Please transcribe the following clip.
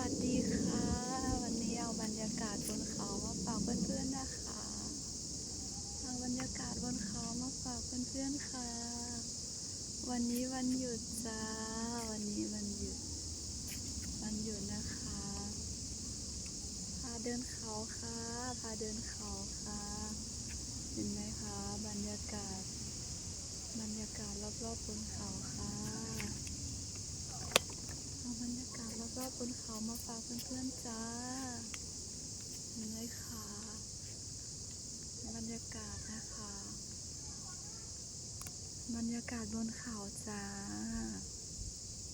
วัสดีค่ะวันนี้เอาบรรยากาศบนเขามาฝากเพื่อนๆนะคะเอาบรรยากาศบนเขามาฝากเพื่อนๆค่ะวันนี้วันหยุดจ้าวันนี้วันหยุดนะคะพาเดินเขาค่ะพาเดินเขาค่ะเห็นไหมคะบรรยากาศรอบๆบนเขาค่ะเอาบรรยากาศรอบๆบนเขามาฝากเพื่อนๆจ้าเห็นไหมคะบรรยากาศนะคะบรรยากาศบนเขาจ้า